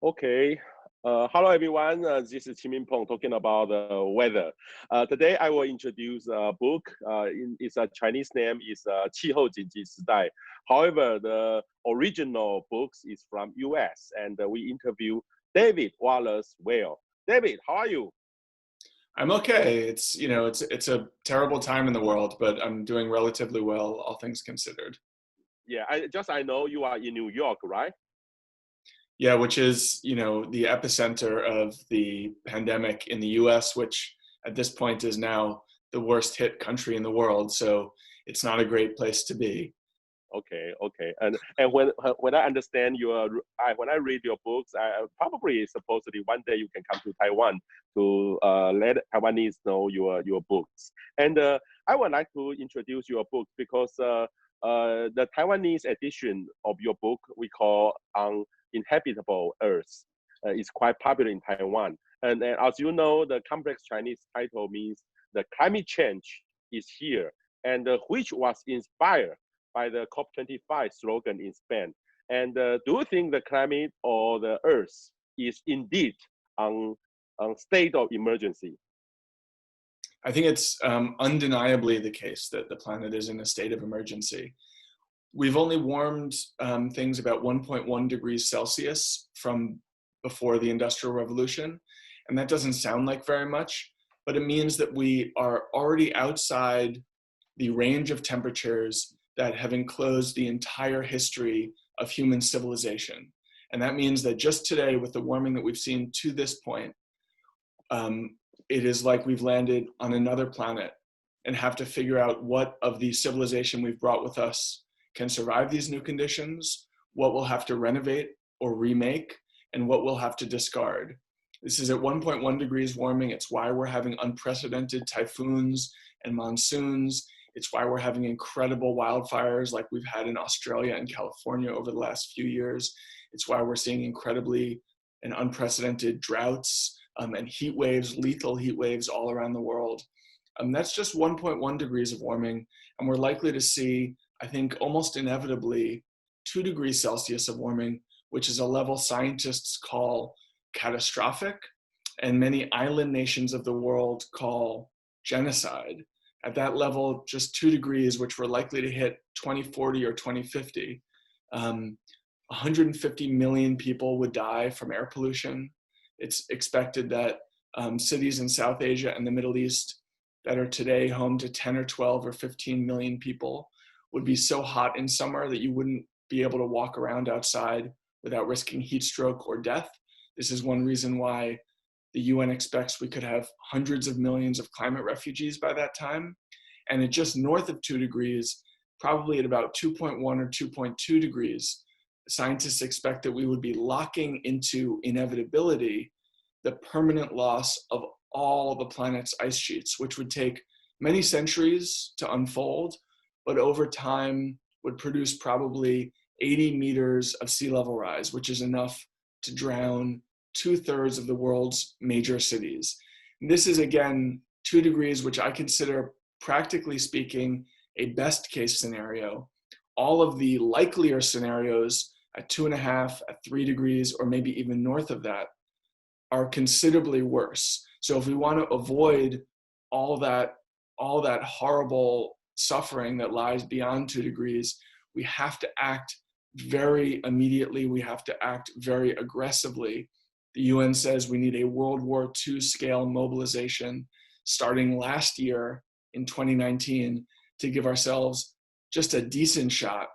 Okay. Hello, everyone. This is Qin Peng talking about the weather. Today, I will introduce a book. It's a Chinese name is 气候紧急时代. However, the original books is from US, and we interview David Wallace Well. David, how are you? I'm okay. It's a terrible time in the world, but I'm doing relatively well, all things considered. Yeah, I know you are in New York, right? Yeah, which is, the epicenter of the pandemic in the US, which at this point is now the worst hit country in the world. So it's not a great place to be. Okay. And when I understand when I read your books, I probably supposedly one day you can come to Taiwan to let Taiwanese know your books. And I would like to introduce your book because the Taiwanese edition of your book we call Uninhabitable Earth is quite popular in Taiwan. And as you know, the complex Chinese title means the climate change is here, and which was inspired by the COP25 slogan in Spain. And do you think the climate or the Earth is indeed on state of emergency? I think it's undeniably the case that the planet is in a state of emergency. We've only warmed things about 1.1 degrees Celsius from before the Industrial Revolution. And that doesn't sound like very much, but it means that we are already outside the range of temperatures that have enclosed the entire history of human civilization. And that means that just today, with the warming that we've seen to this point, it is like we've landed on another planet and have to figure out what of the civilization we've brought with us can survive these new conditions, what we'll have to renovate or remake, and what we'll have to discard. This is at 1.1 degrees warming. It's why we're having unprecedented typhoons and monsoons. It's why we're having incredible wildfires like we've had in Australia and California over the last few years. It's why we're seeing incredibly and unprecedented droughts and heat waves, lethal heat waves all around the world. That's just 1.1 degrees of warming. And we're likely to see, I think, almost inevitably 2 degrees Celsius of warming, which is a level scientists call catastrophic and many island nations of the world call genocide. At that level, just 2 degrees, which we're likely to hit 2040 or 2050, 150 million people would die from air pollution. It's expected that cities in South Asia and the Middle East that are today home to 10 or 12 or 15 million people would be so hot in summer that you wouldn't be able to walk around outside without risking heat stroke or death. This is one reason why the UN expects we could have hundreds of millions of climate refugees by that time. And at just north of 2 degrees, probably at about 2.1 or 2.2 degrees, scientists expect that we would be locking into inevitability the permanent loss of all the planet's ice sheets, which would take many centuries to unfold, but over time would produce probably 80 meters of sea level rise, which is enough to drown 2/3 of the world's major cities. And this is, again, 2 degrees, which I consider, practically speaking, a best case scenario. All of the likelier scenarios at 2.5, at 3 degrees, or maybe even north of that, are considerably worse. So if we want to avoid all that horrible suffering that lies beyond 2 degrees, we have to act very immediately. We have to act very aggressively. The UN says we need a World War II scale mobilization starting last year in 2019 to give ourselves just a decent shot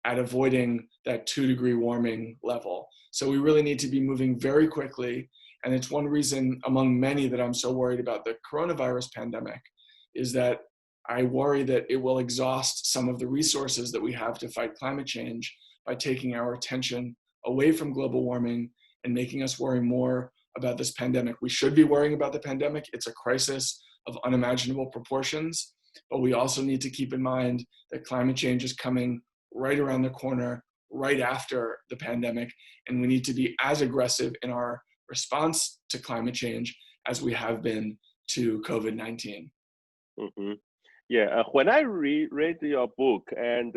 at avoiding that 2 degree warming level. So we really need to be moving very quickly. And it's one reason among many that I'm so worried about the coronavirus pandemic is that I worry that it will exhaust some of the resources that we have to fight climate change by taking our attention away from global warming and making us worry more about this pandemic. We should be worrying about the pandemic. It's a crisis of unimaginable proportions, but we also need to keep in mind that climate change is coming right around the corner, right after the pandemic, and we need to be as aggressive in our response to climate change as we have been to COVID-19. Mm-hmm. Yeah, when I read your book, and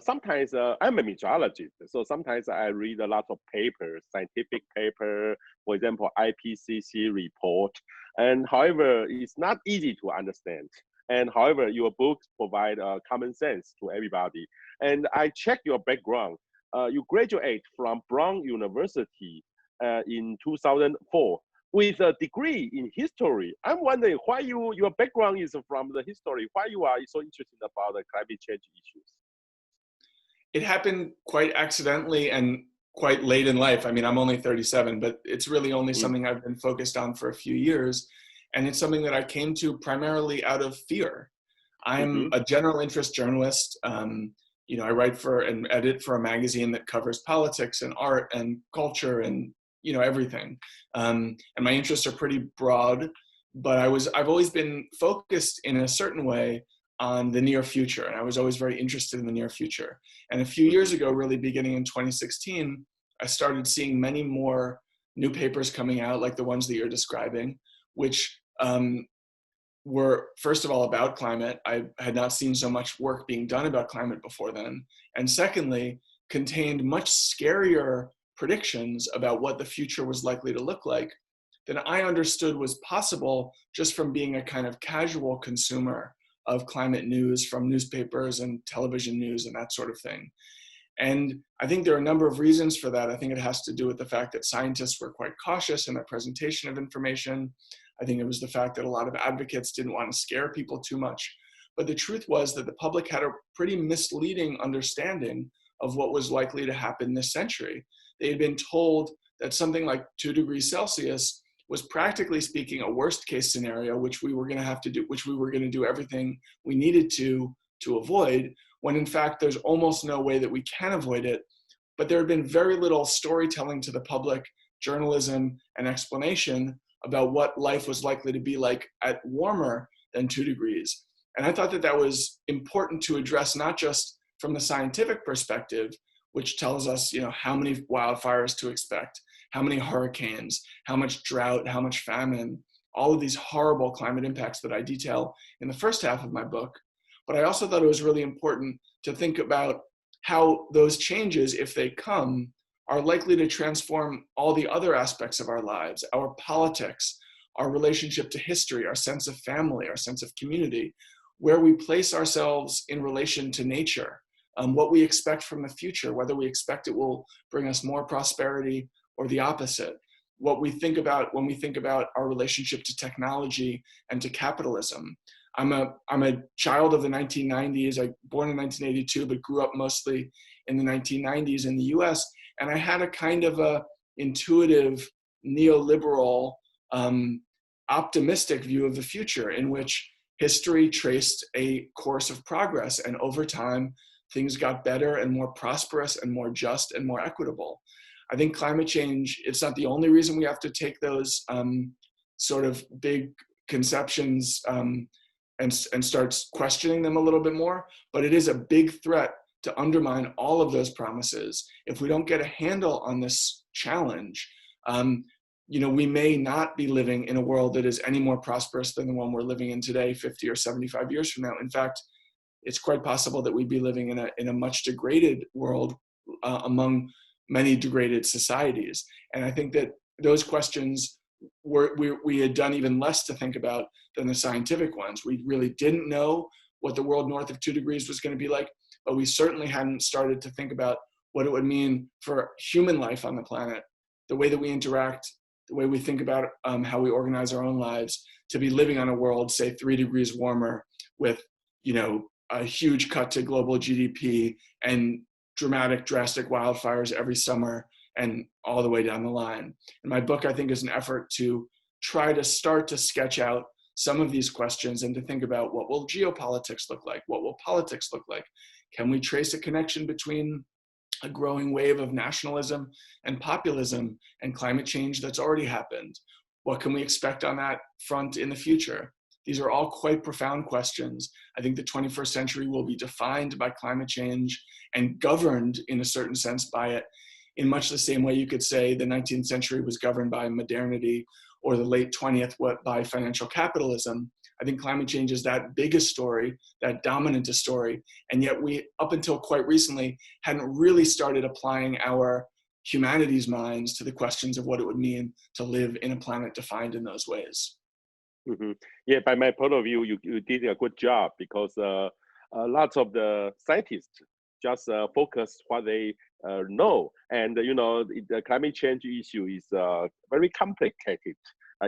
sometimes I'm a meteorologist, so sometimes I read a lot of papers, scientific paper, for example, IPCC report. And however, it's not easy to understand. And however, your books provide common sense to everybody. And I check your background. You graduate from Brown University in 2004 with a degree in history. I'm wondering why your background is from the history, why you are so interested about the climate change issues. It happened quite accidentally and quite late in life. I mean, I'm only 37, but it's really only something I've been focused on for a few years. And it's something that I came to primarily out of fear. I'm a general interest journalist. You know, I write for and edit for a magazine that covers politics and art and culture and, you know, everything. And my interests are pretty broad, but I've always been focused in a certain way on the near future. And I was always very interested in the near future. And a few years ago, really beginning in 2016, I started seeing many more new papers coming out, like the ones that you're describing, which were, first of all, about climate. I had not seen so much work being done about climate before then. And secondly, contained much scarier predictions about what the future was likely to look like than I understood was possible just from being a kind of casual consumer of climate news from newspapers and television news and that sort of thing. And I think there are a number of reasons for that. I think it has to do with the fact that scientists were quite cautious in their presentation of information. I think it was the fact that a lot of advocates didn't want to scare people too much. But the truth was that the public had a pretty misleading understanding of what was likely to happen this century. They had been told that something like 2 degrees Celsius was practically speaking a worst case scenario, which we were going to do everything we needed to avoid, when in fact there's almost no way that we can avoid it. But there had been very little storytelling to the public, journalism, and explanation about what life was likely to be like at warmer than 2 degrees. And I thought that that was important to address, not just from the scientific perspective, which tells us, you know, how many wildfires to expect, how many hurricanes, how much drought, how much famine, all of these horrible climate impacts that I detail in the first half of my book. But I also thought it was really important to think about how those changes, if they come, are likely to transform all the other aspects of our lives, our politics, our relationship to history, our sense of family, our sense of community, where we place ourselves in relation to nature, what we expect from the future, whether we expect it will bring us more prosperity or the opposite, what we think about when we think about our relationship to technology and to capitalism. I'm a child of the 1990s. I was born in 1982, but grew up mostly in the 1990s in the US. And I had a kind of a intuitive, neoliberal, optimistic view of the future in which history traced a course of progress. And over time, things got better and more prosperous and more just and more equitable. I think climate change, it's not the only reason we have to take those sort of big conceptions and start questioning them a little bit more, but it is a big threat to undermine all of those promises. If we don't get a handle on this challenge, you know, we may not be living in a world that is any more prosperous than the one we're living in today, 50 or 75 years from now. In fact, it's quite possible that we'd be living in a much degraded world among many degraded societies. And I think that those questions we had done even less to think about than the scientific ones. We really didn't know what the world north of 2 degrees was going to be like, but we certainly hadn't started to think about what it would mean for human life on the planet, the way that we interact, the way we think about how we organize our own lives, to be living on a world, say 3 degrees warmer with, you know, a huge cut to global GDP and drastic wildfires every summer and all the way down the line. And my book, I think, is an effort to try to start to sketch out some of these questions and to think about what will geopolitics look like? What will politics look like? Can we trace a connection between a growing wave of nationalism and populism and climate change that's already happened? What can we expect on that front in the future? These are all quite profound questions. I think the 21st century will be defined by climate change and governed in a certain sense by it, in much the same way you could say the 19th century was governed by modernity or the late 20th by financial capitalism. I think climate change is that biggest story, that dominant story. And yet we, up until quite recently, hadn't really started applying our humanity's minds to the questions of what it would mean to live in a planet defined in those ways. Mm-hmm. Yeah, by my point of view, you did a good job because lots of the scientists just focus what they know, and the climate change issue is very complicated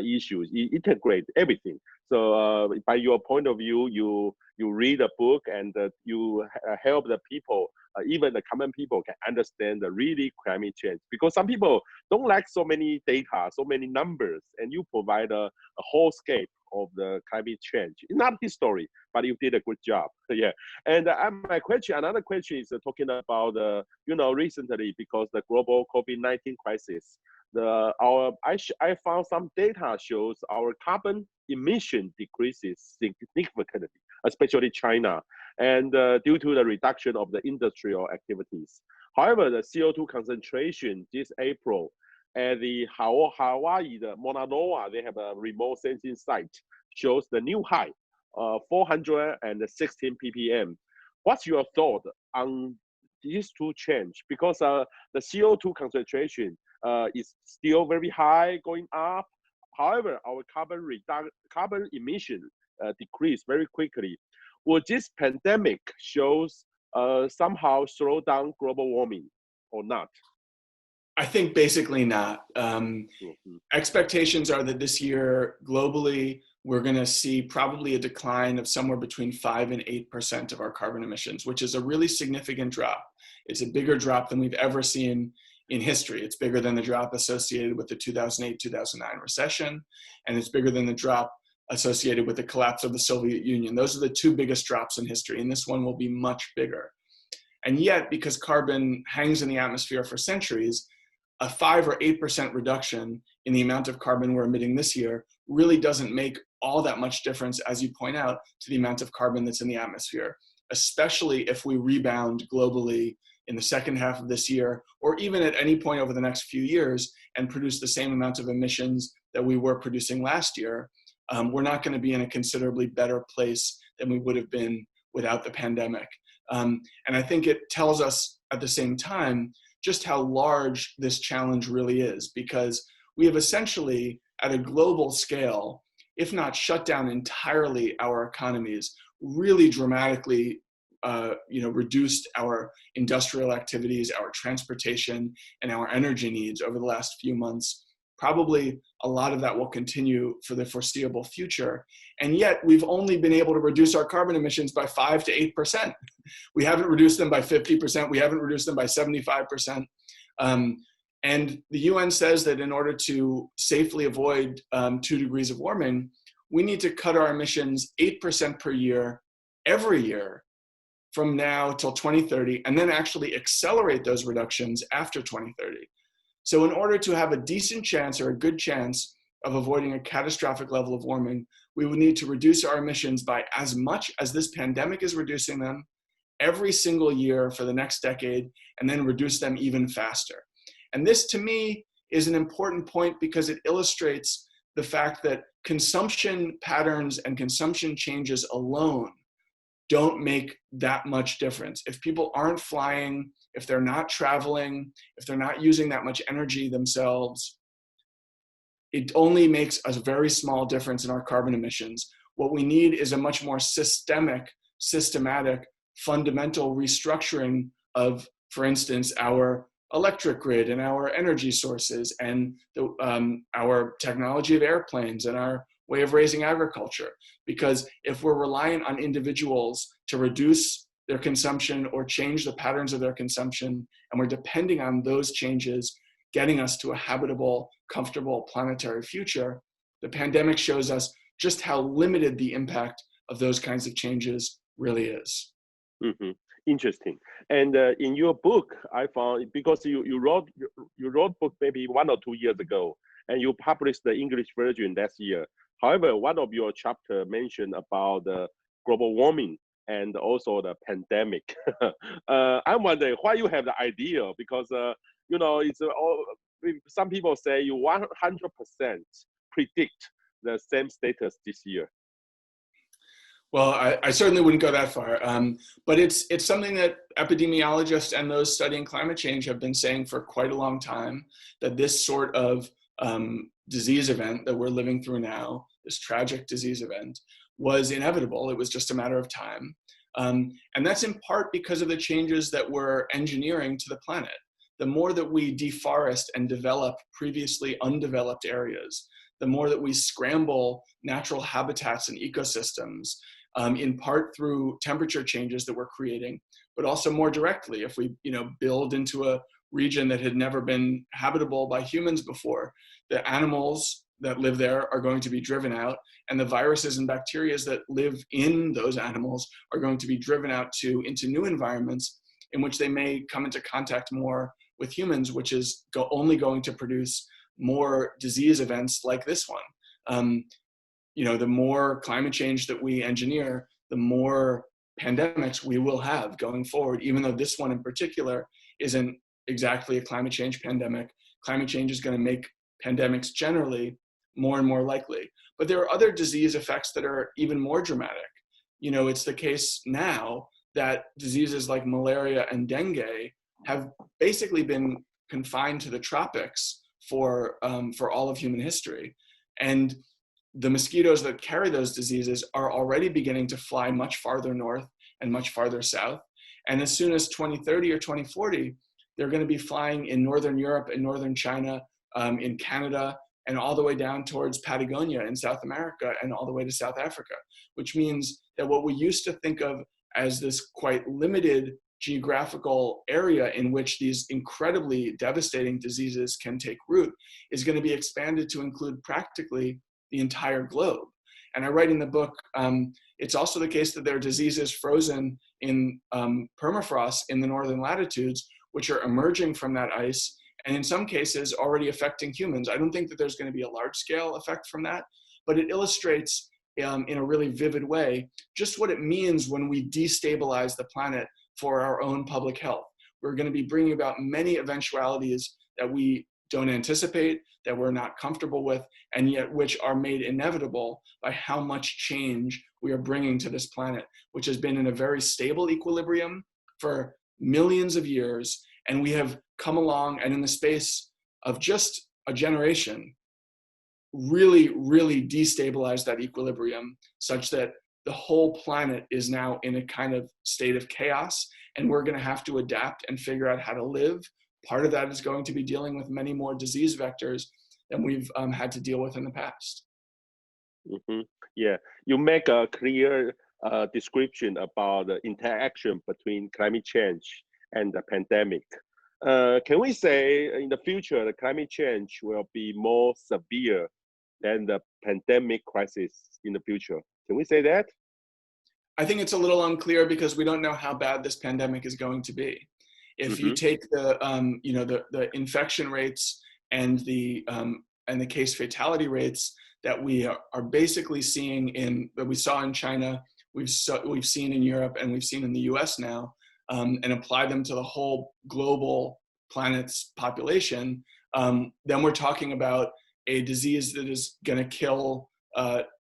issue. It integrate everything. So by your point of view, you read a book and you help the people, even the common people, can understand the really climate change, because some people don't like so many data, so many numbers, and you provide a whole scape of the climate change. It's not history, but you did a good job. Yeah. And my question, another question is talking about recently, because the global COVID-19 crisis, I found some data shows our carbon emission decreases significantly, especially China, and due to the reduction of the industrial activities. However, the CO2 concentration this April at the Hawaii, the Mauna Loa, they have a remote sensing site, shows the new high, 416 ppm. What's your thought on these two change? Because the CO2 concentration is still very high, going up. However, our carbon emission decreased very quickly. Would this pandemic shows somehow slow down global warming or not? I think basically not. Expectations are that this year globally, we're going to see probably a decline of somewhere between 5 and 8% of our carbon emissions, which is a really significant drop. It's a bigger drop than we've ever seen in history. It's bigger than the drop associated with the 2008-2009 recession, and it's bigger than the drop associated with the collapse of the Soviet Union. Those are the two biggest drops in history, and this one will be much bigger. And yet, because carbon hangs in the atmosphere for centuries, a 5 or 8% reduction in the amount of carbon we're emitting this year really doesn't make all that much difference, as you point out, to the amount of carbon that's in the atmosphere, especially if we rebound globally in the second half of this year, or even at any point over the next few years, and produce the same amount of emissions that we were producing last year. We're not going to be in a considerably better place than we would have been without the pandemic. And I think it tells us at the same time just how large this challenge really is, because we have essentially, at a global scale, if not shut down entirely our economies, really dramatically reduced our industrial activities, our transportation, and our energy needs over the last few months. Probably a lot of that will continue for the foreseeable future. And yet we've only been able to reduce our carbon emissions by 5 to 8%. We haven't reduced them by 50%. We haven't reduced them by 75%. And the UN says that in order to safely avoid 2 degrees of warming, we need to cut our emissions 8% per year, every year, from now till 2030, and then actually accelerate those reductions after 2030. So in order to have a decent chance or a good chance of avoiding a catastrophic level of warming, we would need to reduce our emissions by as much as this pandemic is reducing them every single year for the next decade, and then reduce them even faster. And this, to me, is an important point because it illustrates the fact that consumption patterns and consumption changes alone don't make that much difference. If people aren't flying, if they're not traveling, if they're not using that much energy themselves, it only makes a very small difference in our carbon emissions. What we need is a much more systematic, fundamental restructuring of, for instance, our electric grid and our energy sources and our technology of airplanes and our way of raising agriculture. Because if we're reliant on individuals to reduce their consumption or change the patterns of their consumption, and we're depending on those changes getting us to a habitable, comfortable planetary future, the pandemic shows us just how limited the impact of those kinds of changes really is. Mm-hmm. Interesting. And in your book, I found, because you wrote book maybe 1 or 2 years ago, and you published the English version last year. However, one of your chapter mentioned about the global warming and also the pandemic. I'm wondering why you have the idea, because it's all, some people say you 100% predict the same status this year. Well, I certainly wouldn't go that far, but it's something that epidemiologists and those studying climate change have been saying for quite a long time, that this sort of disease event that we're living through now, this tragic disease event, was inevitable. It was just a matter of time. And that's in part because of the changes that we're engineering to the planet. The more that we deforest and develop previously undeveloped areas, the more that we scramble natural habitats and ecosystems, in part through temperature changes that we're creating, but also more directly, if we build into a region that had never been habitable by humans before, the animals that live there are going to be driven out, and the viruses and bacteria that live in those animals are going to be driven out into new environments in which they may come into contact more with humans, which is only going to produce more disease events like this one. The more climate change that we engineer, the more pandemics we will have going forward, even though this one in particular isn't exactly a climate change pandemic. Climate change is going to make pandemics generally more and more likely. But there are other disease effects that are even more dramatic. It's the case now that diseases like malaria and dengue have basically been confined to the tropics for all of human history. And the mosquitoes that carry those diseases are already beginning to fly much farther north and much farther south. And as soon as 2030 or 2040, they're going to be flying in Northern Europe and Northern China, in Canada, and all the way down towards Patagonia in South America and all the way to South Africa, which means that what we used to think of as this quite limited geographical area in which these incredibly devastating diseases can take root is going to be expanded to include practically the entire globe. And I write in the book, it's also the case that there are diseases frozen in permafrost in the northern latitudes, which are emerging from that ice, and in some cases already affecting humans. I don't think that there's going to be a large-scale effect from that, but it illustrates in a really vivid way just what it means when we destabilize the planet for our own public health. We're going to be bringing about many eventualities that we don't anticipate, that we're not comfortable with, and yet which are made inevitable by how much change we are bringing to this planet, which has been in a very stable equilibrium for millions of years. And we have come along, and in the space of just a generation, really, really destabilized that equilibrium such that the whole planet is now in a kind of state of chaos, and we're going to have to adapt and figure out how to live. Part of that is going to be dealing with many more disease vectors than we've had to deal with in the past. Mm-hmm. Yeah, you make a clear description about the interaction between climate change and the pandemic. Can we say in the future, the climate change will be more severe than the pandemic crisis in the future? Can we say that? I think it's a little unclear because we don't know how bad this pandemic is going to be. If you take the infection rates and the case fatality rates that we are basically seeing that we saw in China, we've seen in Europe, and we've seen in the U.S. now, and apply them to the whole global planet's population, then we're talking about a disease that is going to kill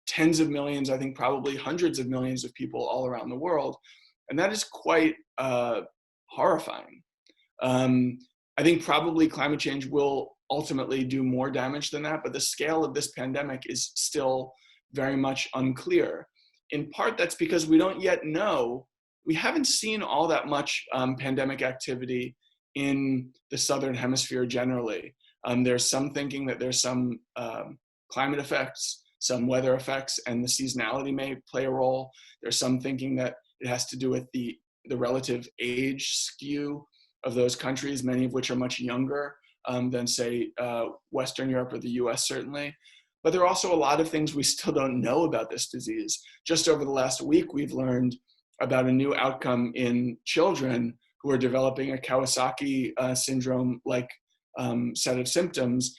tens of millions, I think probably hundreds of millions of people all around the world, and that is quite horrifying. I think probably climate change will ultimately do more damage than that, but the scale of this pandemic is still very much unclear. In part, that's because we don't yet know, we haven't seen all that much pandemic activity in the Southern Hemisphere generally. There's some thinking that there's some climate effects, some weather effects, and the seasonality may play a role. There's some thinking that it has to do with the relative age skew of those countries, many of which are much younger than, say, Western Europe or the US, certainly. But there are also a lot of things we still don't know about this disease. Just over the last week, we've learned about a new outcome in children who are developing a Kawasaki syndrome-like set of symptoms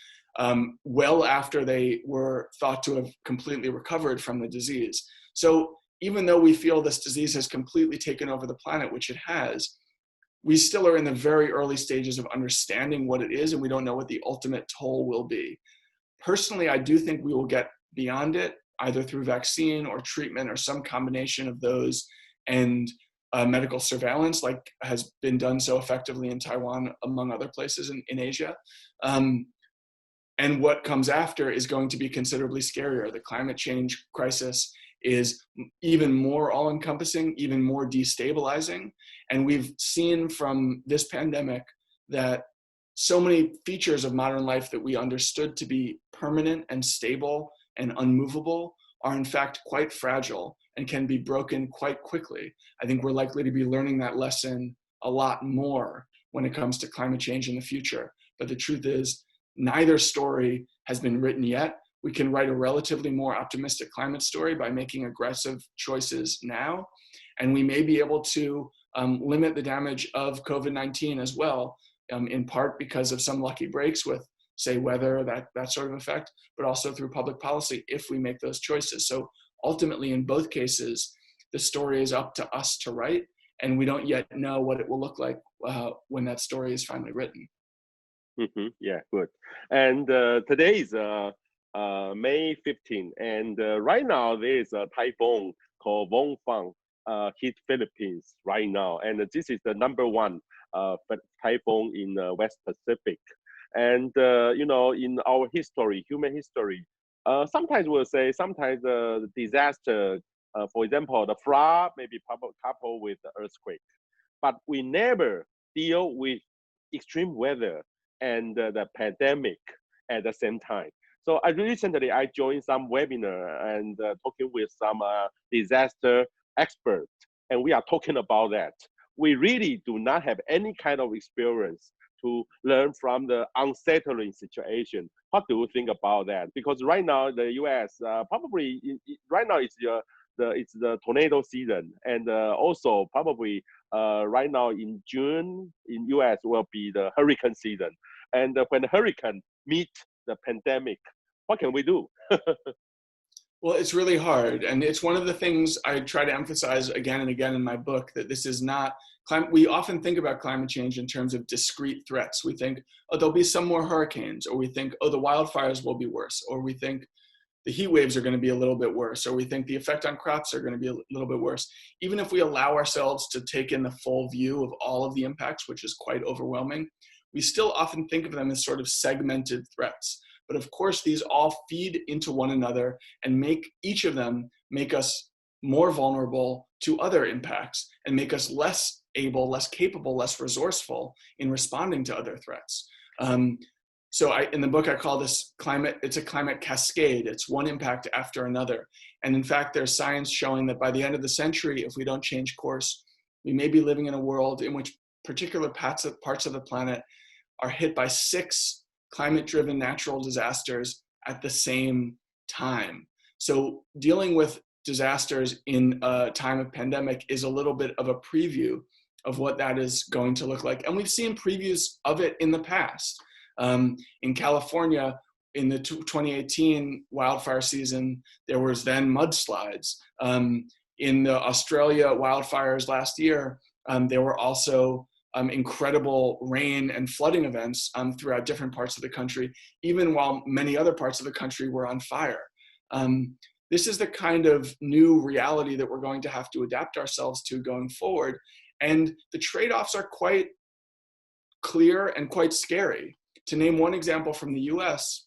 well after they were thought to have completely recovered from the disease. So even though we feel this disease has completely taken over the planet, which it has, we still are in the very early stages of understanding what it is, and we don't know what the ultimate toll will be. Personally, I do think we will get beyond it. either through vaccine or treatment or some combination of those, and medical surveillance, like has been done so effectively in Taiwan, among other places in Asia. And what comes after is going to be considerably scarier. The climate change crisis is even more all-encompassing, even more destabilizing. And we've seen from this pandemic that so many features of modern life that we understood to be permanent and stable and unmovable are in fact quite fragile and can be broken quite quickly. I think we're likely to be learning that lesson a lot more when it comes to climate change in the future. But the truth is, neither story has been written yet. We can write a relatively more optimistic climate story by making aggressive choices now. And we may be able to limit the damage of COVID-19 as well, in part because of some lucky breaks with, say, weather, that sort of effect, but also through public policy if we make those choices. So ultimately, in both cases, the story is up to us to write, and we don't yet know what it will look like when that story is finally written. Yeah, good. And today is May 15th, and right now there is a typhoon called Wong hit Philippines right now, and this is the #1 typhoon in the West Pacific. And you know, in our history, human history, sometimes we'll say sometimes the disaster, for example, the flood may be coupled with the earthquake, but we never deal with extreme weather and the pandemic at the same time. So recently I joined some webinar and talking with some disaster experts, and we are talking about that. We really do not have any kind of experience to learn from the unsettling situation. What do you think about that? Because right now the U.S. Probably right now it's the tornado season, and also probably right now in June in U.S. will be the hurricane season. And when the hurricane meet the pandemic, what can we do? Well, it's really hard. And it's one of the things I try to emphasize again and again in my book, that this is not, we often think about climate change in terms of discrete threats. We think, oh, there'll be some more hurricanes, or we think, oh, the wildfires will be worse, or we think the heat waves are going to be a little bit worse, or we think the effect on crops are going to be a little bit worse. Even if we allow ourselves to take in the full view of all of the impacts, which is quite overwhelming, we still often think of them as sort of segmented threats. But of course, these all feed into one another and make each of them make us more vulnerable to other impacts and make us less able, less capable, less resourceful in responding to other threats. So in the book, I call this it's a climate cascade. It's one impact after another. And in fact, there's science showing that by the end of the century, if we don't change course, we may be living in a world in which particular parts of the planet are hit by 6 climate-driven natural disasters at the same time. So dealing with disasters in a time of pandemic is a little bit of a preview of what that is going to look like. And we've seen previews of it in the past. In California, in the 2018 wildfire season, there was then mudslides. In the Australia wildfires last year, there were also incredible rain and flooding events throughout different parts of the country, even while many other parts of the country were on fire. This is the kind of new reality that we're going to have to adapt ourselves to going forward. And the trade-offs are quite clear and quite scary. To name one example from the US,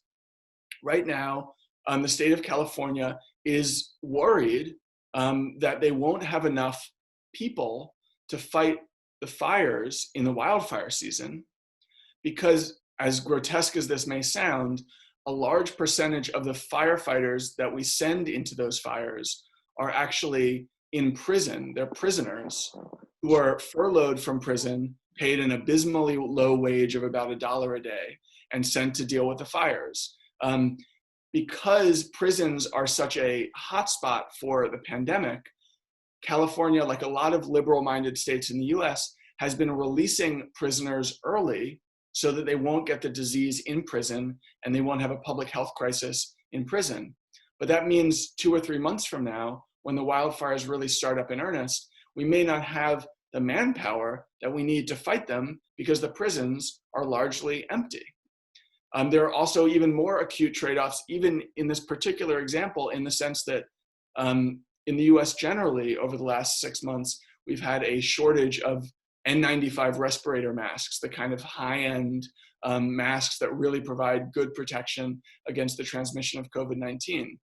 right now, the state of California is worried that they won't have enough people to fight the fires in the wildfire season, because, as grotesque as this may sound, a large percentage of the firefighters that we send into those fires are actually in prison. They're prisoners who are furloughed from prison, paid an abysmally low wage of about $1 a day, and sent to deal with the fires. Because prisons are such a hotspot for the pandemic, California, like a lot of liberal-minded states in the US, has been releasing prisoners early so that they won't get the disease in prison and they won't have a public health crisis in prison. But that means 2 or 3 months from now, when the wildfires really start up in earnest, we may not have the manpower that we need to fight them because the prisons are largely empty. There are also even more acute trade-offs, even in this particular example, in the sense that in the US generally, over the last 6 months, we've had a shortage of N95 respirator masks, the kind of high-end masks that really provide good protection against the transmission of COVID-19.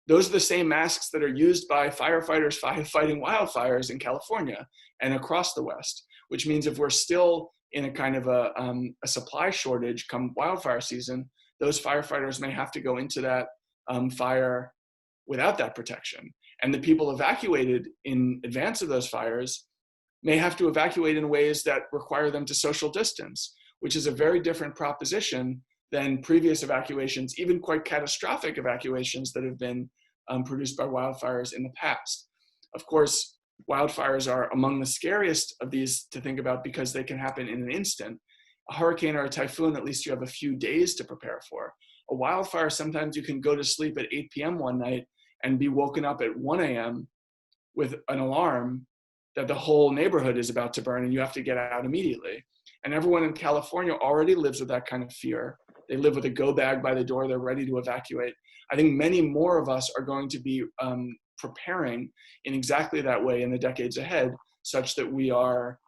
Those are the same masks that are used by firefighters fighting wildfires in California and across the West, which means if we're still in a kind of a supply shortage come wildfire season, those firefighters may have to go into that fire without that protection. And the people evacuated in advance of those fires may have to evacuate in ways that require them to social distance, which is a very different proposition than previous evacuations, even quite catastrophic evacuations that have been produced by wildfires in the past. Of course, wildfires are among the scariest of these to think about because they can happen in an instant. A hurricane or a typhoon, at least you have a few days to prepare for. A wildfire, sometimes you can go to sleep at 8 p.m. one night and be woken up at 1 a.m. with an alarm that the whole neighborhood is about to burn and you have to get out immediately. And everyone in California already lives with that kind of fear. They live with a go bag by the door, they're ready to evacuate. I think many more of us are going to be preparing in exactly that way in the decades ahead, such that we are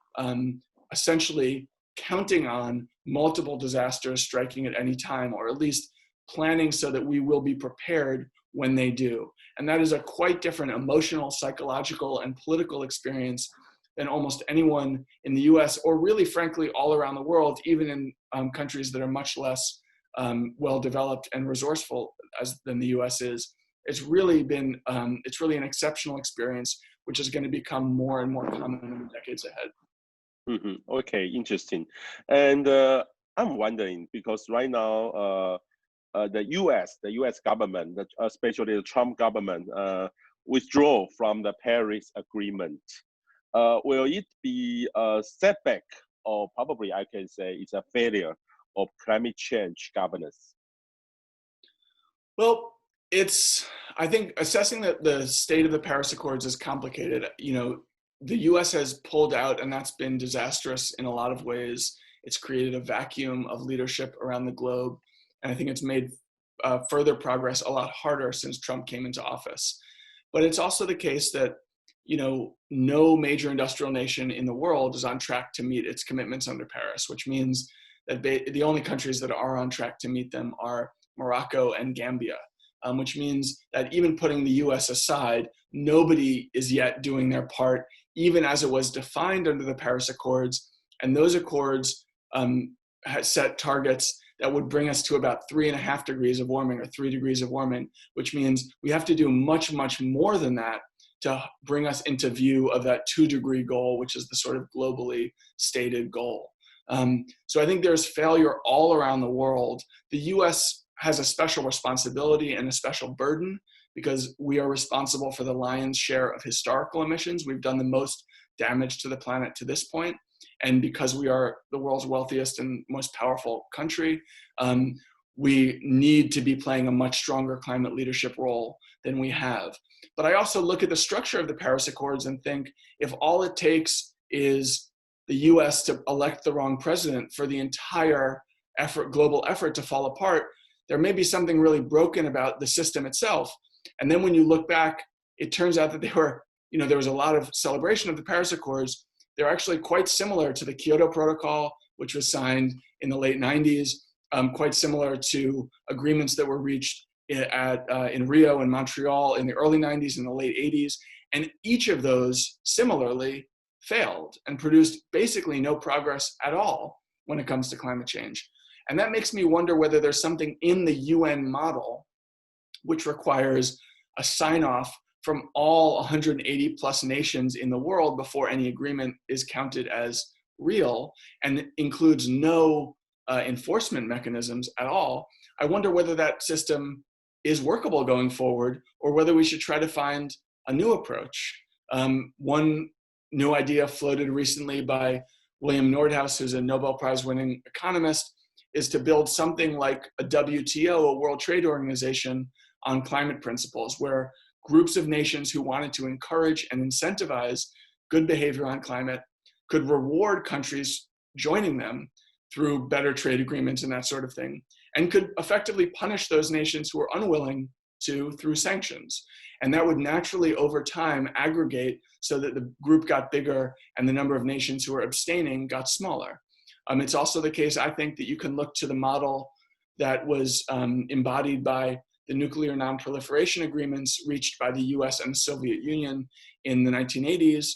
essentially counting on multiple disasters striking at any time, or at least planning so that we will be prepared when they do. And that is a quite different emotional, psychological, and political experience than almost anyone in the US, or really, frankly, all around the world, even in countries that are much less well-developed and resourceful than the US is. It's really been, it's really an exceptional experience, which is going to become more and more common in the decades ahead. Mm-hmm. Okay, interesting. And I'm wondering, because right now, the U.S. government, especially the Trump government, withdraw from the Paris Agreement. Will it be a setback, or probably I can say it's a failure of climate change governance? Well, I think assessing the state of the Paris Accords is complicated. You know, the US has pulled out, and that's been disastrous in a lot of ways. It's created a vacuum of leadership around the globe. And I think it's made further progress a lot harder since Trump came into office. But it's also the case that, you know, no major industrial nation in the world is on track to meet its commitments under Paris, which means that the only countries that are on track to meet them are Morocco and Gambia, which means that even putting the US aside, nobody is yet doing their part, even as it was defined under the Paris Accords. And those accords set targets that would bring us to about 3.5 degrees of warming, or 3 degrees of warming, which means we have to do much, much more than that to bring us into view of that 2-degree goal, which is the sort of globally stated goal. So I think there's failure all around the world. The US has a special responsibility and a special burden because we are responsible for the lion's share of historical emissions. We've done the most damage to the planet to this point. And because we are the world's wealthiest and most powerful country, we need to be playing a much stronger climate leadership role than we have. But I also look at the structure of the Paris Accords and think, if all it takes is the US to elect the wrong president for the entire global effort to fall apart, there may be something really broken about the system itself. And then when you look back, it turns out that there was a lot of celebration of the Paris Accords. They're actually quite similar to the Kyoto Protocol, which was signed in the late 90s, quite similar to agreements that were reached in Rio and Montreal in the early 90s and the late 80s. And each of those similarly failed and produced basically no progress at all when it comes to climate change. And that makes me wonder whether there's something in the UN model which requires a sign-off from all 180 plus nations in the world before any agreement is counted as real, and includes no enforcement mechanisms at all. I wonder whether that system is workable going forward, or whether we should try to find a new approach. One new idea floated recently by William Nordhaus, who's a Nobel Prize winning economist, is to build something like a WTO, a World Trade Organization, on climate principles, where groups of nations who wanted to encourage and incentivize good behavior on climate could reward countries joining them through better trade agreements and that sort of thing, and could effectively punish those nations who are unwilling to through sanctions. And that would naturally, over time, aggregate so that the group got bigger and the number of nations who are abstaining got smaller. It's also the case, I think, that you can look to the model that was embodied by the nuclear non-proliferation agreements reached by the US and the Soviet Union in the 1980s.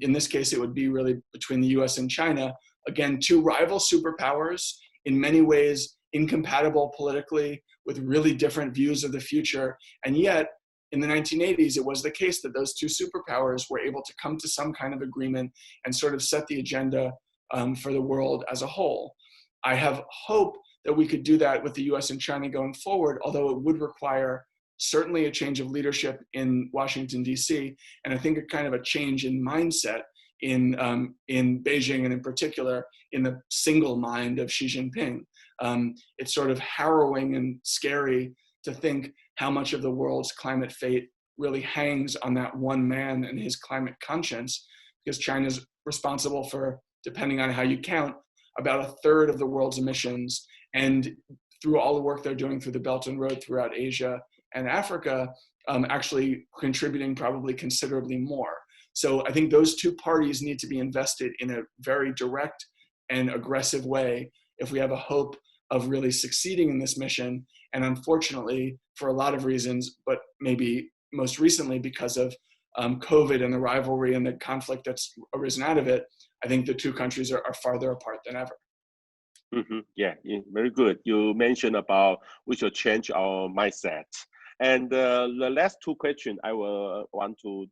In this case, it would be really between the US and China. Again, two rival superpowers, in many ways incompatible politically, with really different views of the future. And yet, in the 1980s, it was the case that those two superpowers were able to come to some kind of agreement and sort of set the agenda for the world as a whole. I have hope that we could do that with the US and China going forward, although it would require certainly a change of leadership in Washington, D.C., and I think a kind of a change in mindset in Beijing, and in particular in the single mind of Xi Jinping. It's sort of harrowing and scary to think how much of the world's climate fate really hangs on that one man and his climate conscience, because China's responsible for, depending on how you count, about a third of the world's emissions. And through all the work they're doing through the Belt and Road throughout Asia and Africa, actually contributing probably considerably more. So I think those two parties need to be invested in a very direct and aggressive way if we have a hope of really succeeding in this mission. And unfortunately, for a lot of reasons, but maybe most recently because of COVID and the rivalry and the conflict that's arisen out of it, I think the two countries are farther apart than ever. Mm-hmm. Yeah, very good. You mentioned about we should change our mindset. And the last two questions I will want to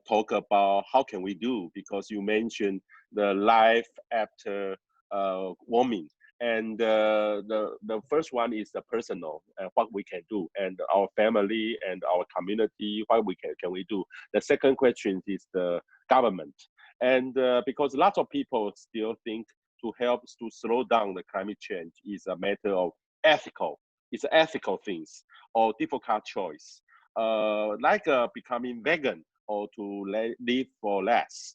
talk about how can we do, because you mentioned the life after warming. And the first one is the personal, what we can do, and our family and our community, what we can we do. The second question is the government. And because lots of people still think to help to slow down the climate change is a matter of ethical. It's ethical things or difficult choice, like becoming vegan or to live for less.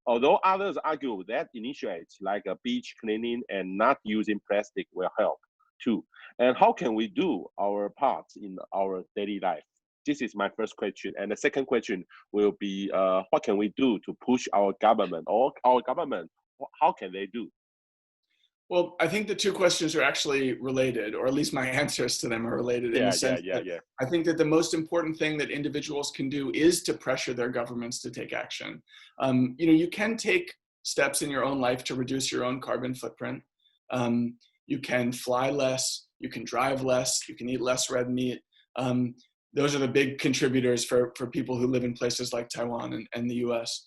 Although others argue that initiatives like beach cleaning and not using plastic will help too. And how can we do our part in our daily life? This is my first question. And the second question will be, what can we do to push our government, or our government, how can they do? Well, I think the two questions are actually related, or at least my answers to them are related in the sense that I think that the most important thing that individuals can do is to pressure their governments to take action. You can take steps in your own life to reduce your own carbon footprint. You can fly less, you can drive less, you can eat less red meat. Those are the big contributors for people who live in places like Taiwan and the US.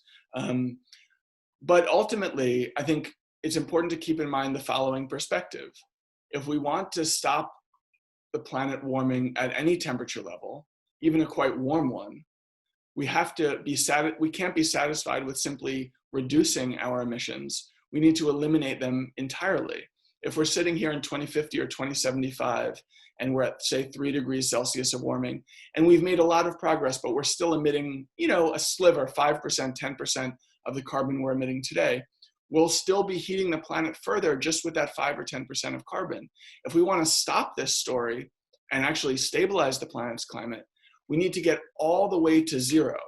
But ultimately, I think it's important to keep in mind the following perspective. If we want to stop the planet warming at any temperature level, even a quite warm one, we can't be satisfied with simply reducing our emissions. We need to eliminate them entirely. If we're sitting here in 2050 or 2075, and we're at, say, 3 degrees Celsius of warming, and we've made a lot of progress, but we're still emitting, a sliver, 5%, 10% of the carbon we're emitting today, we'll still be heating the planet further just with that 5 or 10% of carbon. If we want to stop this story and actually stabilize the planet's climate, we need to get all the way to zero.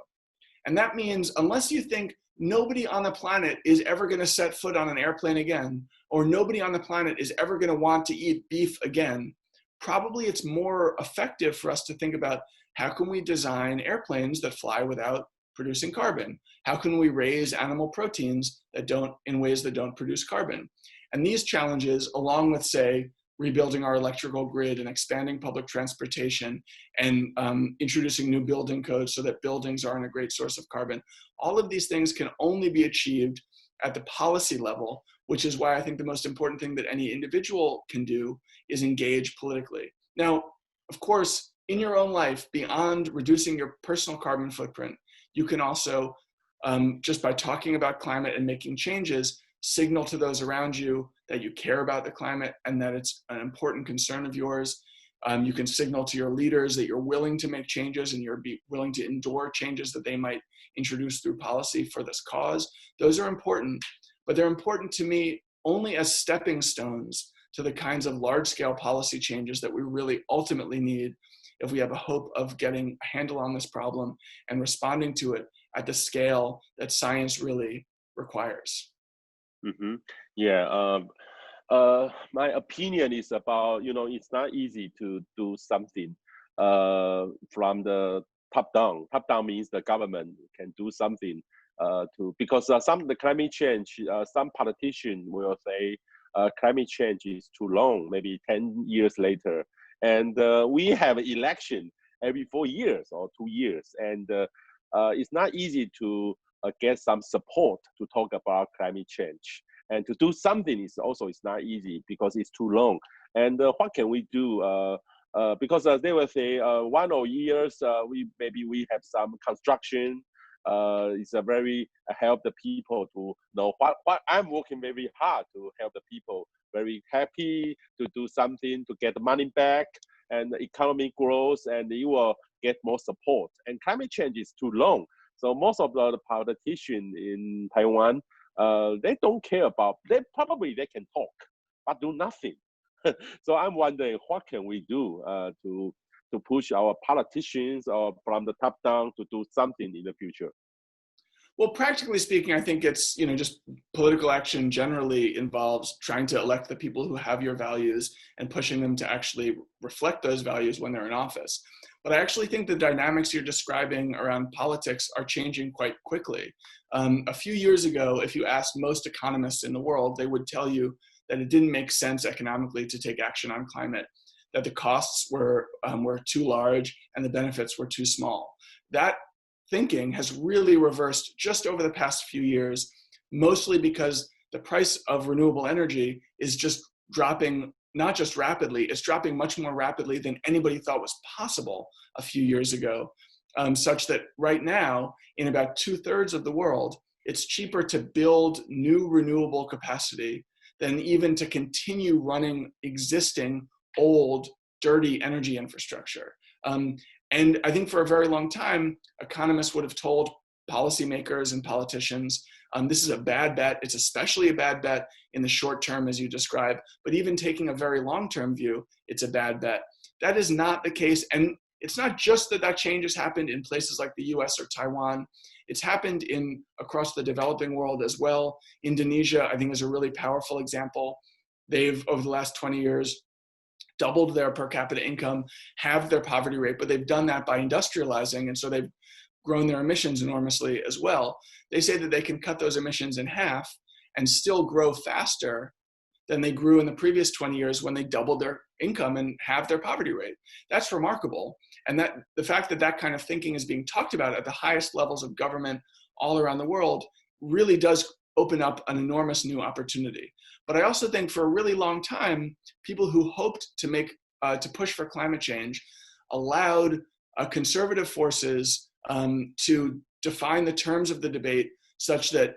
And that means unless you think nobody on the planet is ever going to set foot on an airplane again, or nobody on the planet is ever going to want to eat beef again, probably it's more effective for us to think about how can we design airplanes that fly without producing carbon? How can we raise animal proteins in ways that don't produce carbon? And these challenges, along with, say, rebuilding our electrical grid and expanding public transportation and introducing new building codes so that buildings aren't a great source of carbon, all of these things can only be achieved at the policy level, which is why I think the most important thing that any individual can do is engage politically. Now, of course, in your own life, beyond reducing your personal carbon footprint, you can also, just by talking about climate and making changes, signal to those around you that you care about the climate and that it's an important concern of yours. You can signal to your leaders that you're willing to make changes and you're willing to endure changes that they might introduce through policy for this cause. Those are important, but they're important to me only as stepping stones to the kinds of large-scale policy changes that we really ultimately need if we have a hope of getting a handle on this problem and responding to it at the scale that science really requires. Mm-hmm. Yeah. My opinion is about, it's not easy to do something from the top down. Top down means the government can do something because the climate change, some politician will say climate change is too long, maybe 10 years later. And we have an election every 4 years or 2 years. And it's not easy to get some support to talk about climate change. And to do something is also it's not easy because it's too long. And what can we do? Because they will say 1 or years we have some construction. It's a very help the people to know what I'm working very hard to help the people very happy to do something to get the money back and the economy grows and you will get more support. And climate change is too long. So most of the politicians in Taiwan, they don't care about, they can talk, but do nothing. So I'm wondering what can we do to push our politicians or from the top down to do something in the future? Well, practically speaking, I think it's, just political action generally involves trying to elect the people who have your values and pushing them to actually reflect those values when they're in office. But I actually think the dynamics you're describing around politics are changing quite quickly. A few years ago, if you asked most economists in the world, they would tell you that it didn't make sense economically to take action on climate, that the costs were too large and the benefits were too small. That thinking has really reversed just over the past few years, mostly because the price of renewable energy is just dropping, not just rapidly, it's dropping much more rapidly than anybody thought was possible a few years ago, such that right now, in about 2/3 of the world, it's cheaper to build new renewable capacity than even to continue running existing old, dirty energy infrastructure. And I think for a very long time, economists would have told policymakers and politicians, this is a bad bet. It's especially a bad bet in the short term, as you describe, but even taking a very long-term view, it's a bad bet. That is not the case. And it's not just that change has happened in places like the US or Taiwan. It's happened across the developing world as well. Indonesia, I think, is a really powerful example. They've, over the last 20 years, doubled their per capita income, halved their poverty rate, but they've done that by industrializing, and so they've grown their emissions enormously as well. They say that they can cut those emissions in half and still grow faster than they grew in the previous 20 years when they doubled their income and halved their poverty rate. That's remarkable. And that the fact that that kind of thinking is being talked about at the highest levels of government all around the world really does open up an enormous new opportunity. But I also think for a really long time, people who hoped to push for climate change allowed conservative forces to define the terms of the debate such that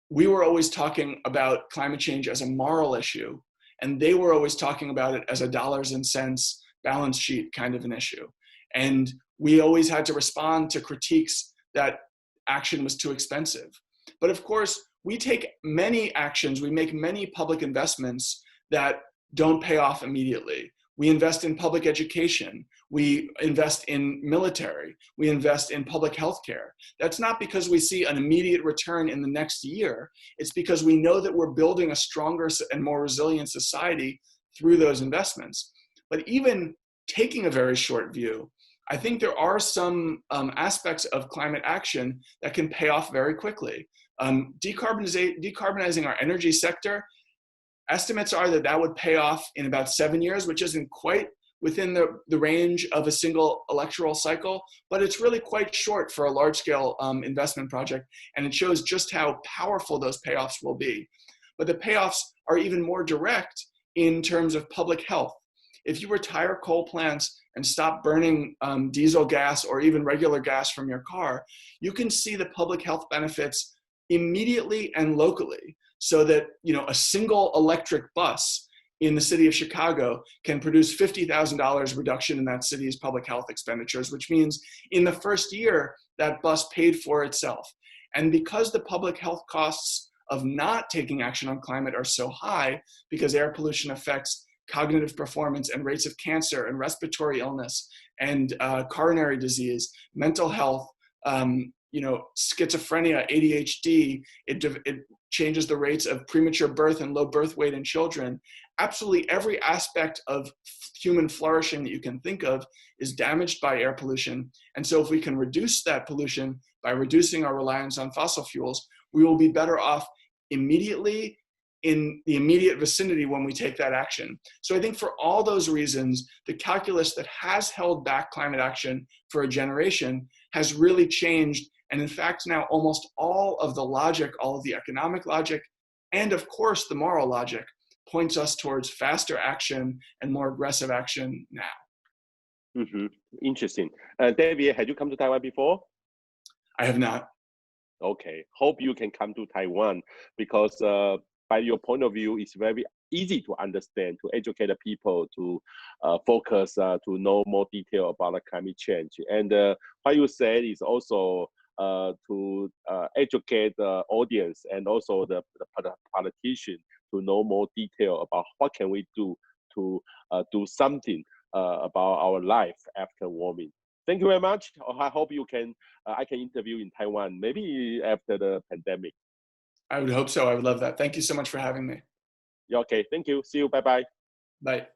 we were always talking about climate change as a moral issue, and they were always talking about it as a dollars and cents balance sheet kind of an issue. And we always had to respond to critiques that action was too expensive. But of course, we take many actions, we make many public investments that don't pay off immediately. We invest in public education, we invest in military, we invest in public health care. That's not because we see an immediate return in the next year. It's because we know that we're building a stronger and more resilient society through those investments. But even taking a very short view, I think there are some aspects of climate action that can pay off very quickly. Decarbonizing our energy sector, estimates are that would pay off in about 7 years, which isn't quite within the range of a single electoral cycle, but it's really quite short for a large-scale investment project, and it shows just how powerful those payoffs will be. But the payoffs are even more direct in terms of public health. If you retire coal plants and stop burning diesel gas or even regular gas from your car, you can see the public health benefits immediately and locally, so that a single electric bus in the city of Chicago can produce $50,000 reduction in that city's public health expenditures, which means in the first year that bus paid for itself. And because the public health costs of not taking action on climate are so high because air pollution affects cognitive performance and rates of cancer and respiratory illness and coronary disease, mental health, schizophrenia, ADHD. It changes the rates of premature birth and low birth weight in children. Absolutely every aspect of human flourishing that you can think of is damaged by air pollution. And so if we can reduce that pollution by reducing our reliance on fossil fuels, we will be better off immediately in the immediate vicinity when we take that action. So I think for all those reasons, the calculus that has held back climate action for a generation has really changed. And in fact, now almost all of the logic, all of the economic logic, and of course the moral logic points us towards faster action and more aggressive action now. Interesting. David, had you come to Taiwan before? I have not. Okay, hope you can come to Taiwan because by your point of view, it's very easy to understand, to educate the people, to focus, to know more detail about the climate change. And what you said is also to educate the audience and also the politician to know more detail about what can we do to do something about our life after warming. Thank you very much. I hope you can. I can interview in Taiwan, maybe after the pandemic. I would hope so. I would love that. Thank you so much for having me. Yeah, okay. Thank you. See you. Bye-bye. Bye.